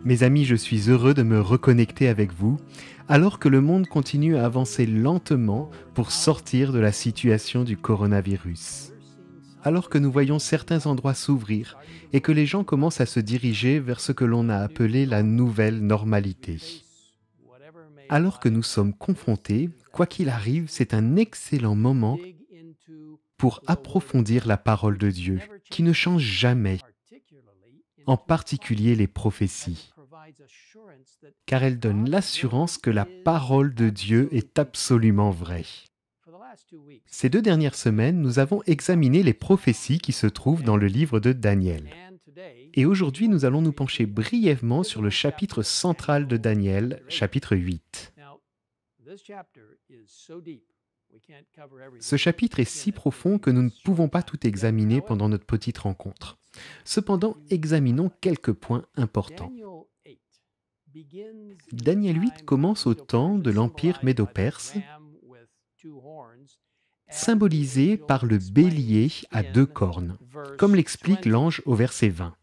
Mes amis, je suis heureux de me reconnecter avec vous, alors que le monde continue à avancer lentement pour sortir de la situation du coronavirus. Alors que nous voyons certains endroits s'ouvrir et que les gens commencent à se diriger vers ce que l'on a appelé la nouvelle normalité. Alors que nous sommes confrontés, quoi qu'il arrive, c'est un excellent moment pour approfondir la parole de Dieu, qui ne change jamais, en particulier les prophéties, car elles donnent l'assurance que la parole de Dieu est absolument vraie. Ces 2 dernières semaines, nous avons examiné les prophéties qui se trouvent dans le livre de Daniel. Et aujourd'hui, nous allons nous pencher brièvement sur le chapitre central de Daniel, chapitre 8. Ce chapitre est si profond que nous ne pouvons pas tout examiner pendant notre petite rencontre. Cependant, examinons quelques points importants. Daniel 8 commence au temps de l'Empire médo-perse, symbolisé par le bélier à 2 cornes, comme l'explique l'ange au verset 20.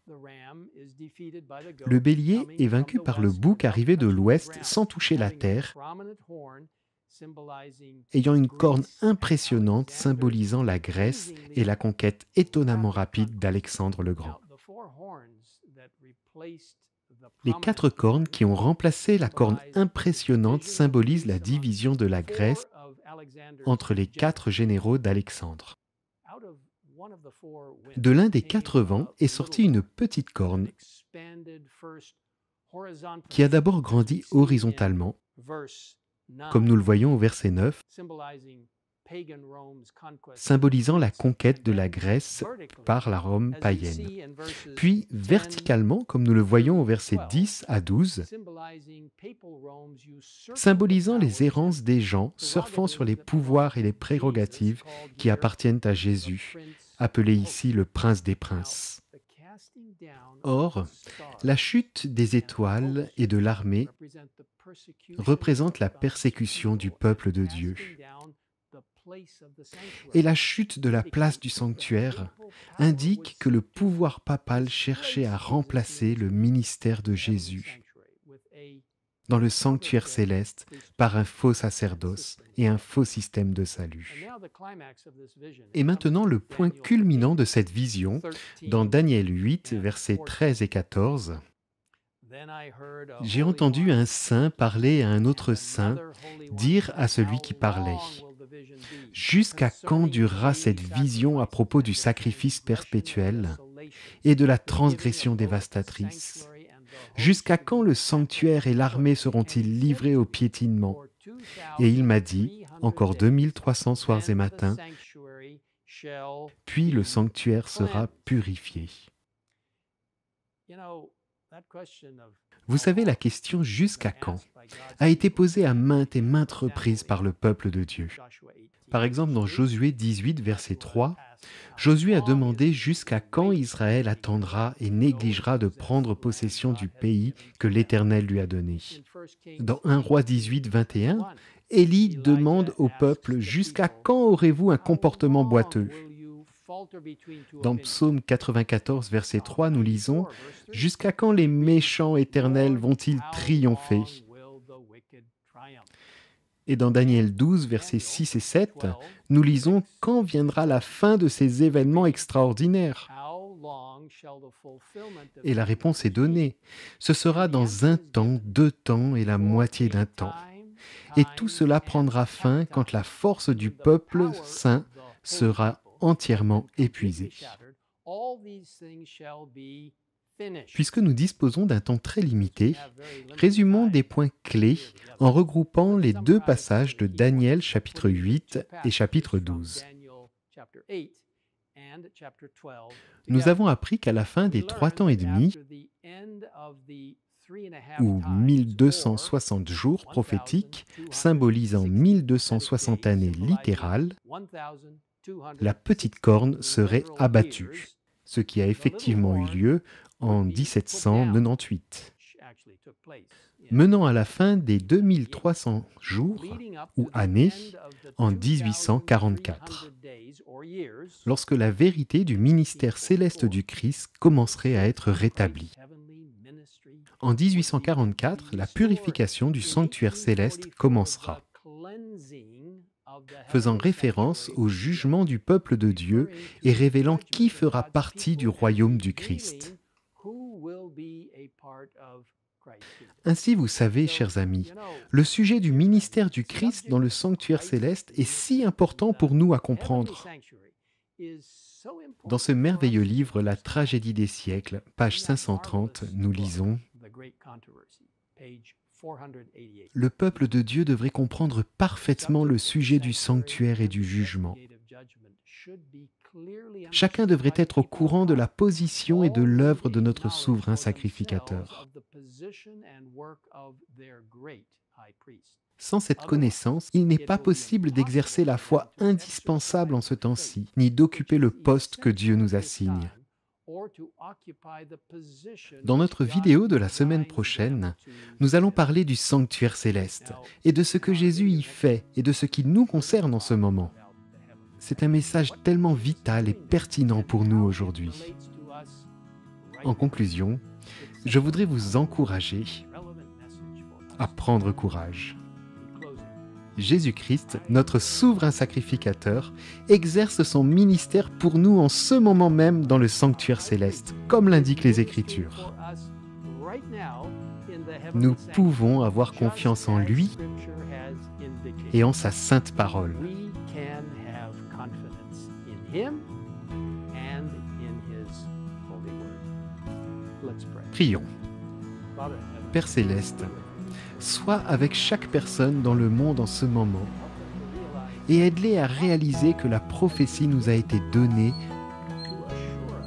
Le bélier est vaincu par le bouc arrivé de l'ouest sans toucher la terre, ayant une corne impressionnante symbolisant la Grèce et la conquête étonnamment rapide d'Alexandre le Grand. Les 4 cornes qui ont remplacé la corne impressionnante symbolisent la division de la Grèce entre les 4 généraux d'Alexandre. De l'un des 4 vents est sortie une petite corne qui a d'abord grandi horizontalement, comme nous le voyons au verset 9, symbolisant la conquête de la Grèce par la Rome païenne. Puis verticalement, comme nous le voyons au verset 10 à 12, symbolisant les errances des gens surfant sur les pouvoirs et les prérogatives qui appartiennent à Jésus, appelé ici le prince des princes. Or, la chute des étoiles et de l'armée représente la persécution du peuple de Dieu. Et la chute de la place du sanctuaire indique que le pouvoir papal cherchait à remplacer le ministère de Jésus dans le sanctuaire céleste par un faux sacerdoce et un faux système de salut. Et maintenant, le point culminant de cette vision, dans Daniel 8, versets 13 et 14, « J'ai entendu un saint parler à un autre saint, dire à celui qui parlait, « Jusqu'à quand durera cette vision à propos du sacrifice perpétuel et de la transgression dévastatrice ? Jusqu'à quand le sanctuaire et l'armée seront-ils livrés au piétinement ? » Et il m'a dit, « Encore 2300 soirs et matins, puis le sanctuaire sera purifié. » Vous savez, la question « jusqu'à quand » a été posée à maintes et maintes reprises par le peuple de Dieu. Par exemple, dans Josué 18, verset 3, Josué a demandé jusqu'à quand Israël attendra et négligera de prendre possession du pays que l'Éternel lui a donné. Dans 1 Roi 18, 21, Élie demande au peuple « Jusqu'à quand aurez-vous un comportement boiteux ?» Dans Psaume 94, verset 3, nous lisons « Jusqu'à quand les méchants éternels vont-ils triompher ?» Et dans Daniel 12, versets 6 et 7, nous lisons « Quand viendra la fin de ces événements extraordinaires ?» Et la réponse est donnée. Ce sera dans 1 temps, 2 temps et la moitié d'un temps. Et tout cela prendra fin quand la force du peuple saint sera entièrement épuisée. Puisque nous disposons d'un temps très limité, résumons des points clés en regroupant les 2 passages de Daniel chapitre 8 et chapitre 12. Nous avons appris qu'à la fin des 3 temps et demi, ou 1260 jours prophétiques, symbolisant 1260 années littérales, la petite corne serait abattue, ce qui a effectivement eu lieu en 1798, menant à la fin des 2300 jours ou années en 1844, lorsque la vérité du ministère céleste du Christ commencerait à être rétablie. En 1844, la purification du sanctuaire céleste commencera, faisant référence au jugement du peuple de Dieu et révélant qui fera partie du royaume du Christ. Ainsi, vous savez, chers amis, le sujet du ministère du Christ dans le sanctuaire céleste est si important pour nous à comprendre. Dans ce merveilleux livre, La tragédie des siècles, page 530, nous lisons « Le peuple de Dieu devrait comprendre parfaitement le sujet du sanctuaire et du jugement. Chacun devrait être au courant de la position et de l'œuvre de notre souverain sacrificateur. Sans cette connaissance, il n'est pas possible d'exercer la foi indispensable en ce temps-ci, ni d'occuper le poste que Dieu nous assigne. Dans notre vidéo de la semaine prochaine, nous allons parler du sanctuaire céleste et de ce que Jésus y fait et de ce qui nous concerne en ce moment. C'est un message tellement vital et pertinent pour nous aujourd'hui. En conclusion, je voudrais vous encourager à prendre courage. Jésus-Christ, notre souverain sacrificateur, exerce son ministère pour nous en ce moment même dans le sanctuaire céleste, comme l'indiquent les Écritures. Nous pouvons avoir confiance en lui et en sa sainte parole. Prions. Père céleste, sois avec chaque personne dans le monde en ce moment et aide-les à réaliser que la prophétie nous a été donnée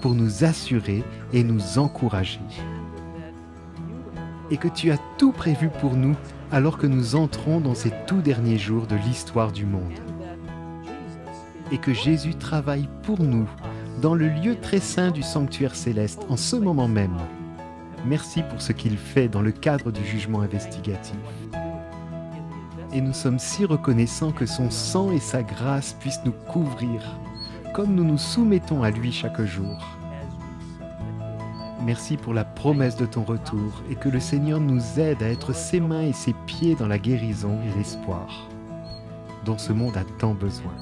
pour nous assurer et nous encourager. Et que tu as tout prévu pour nous alors que nous entrons dans ces tout derniers jours de l'histoire du monde. Et que Jésus travaille pour nous dans le lieu très saint du sanctuaire céleste en ce moment même. Merci pour ce qu'il fait dans le cadre du jugement investigatif. Et nous sommes si reconnaissants que son sang et sa grâce puissent nous couvrir, comme nous nous soumettons à lui chaque jour. Merci pour la promesse de ton retour et que le Seigneur nous aide à être ses mains et ses pieds dans la guérison et l'espoir, dont ce monde a tant besoin.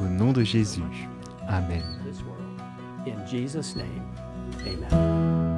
Au nom de Jésus. Amen. In Jesus' name, amen.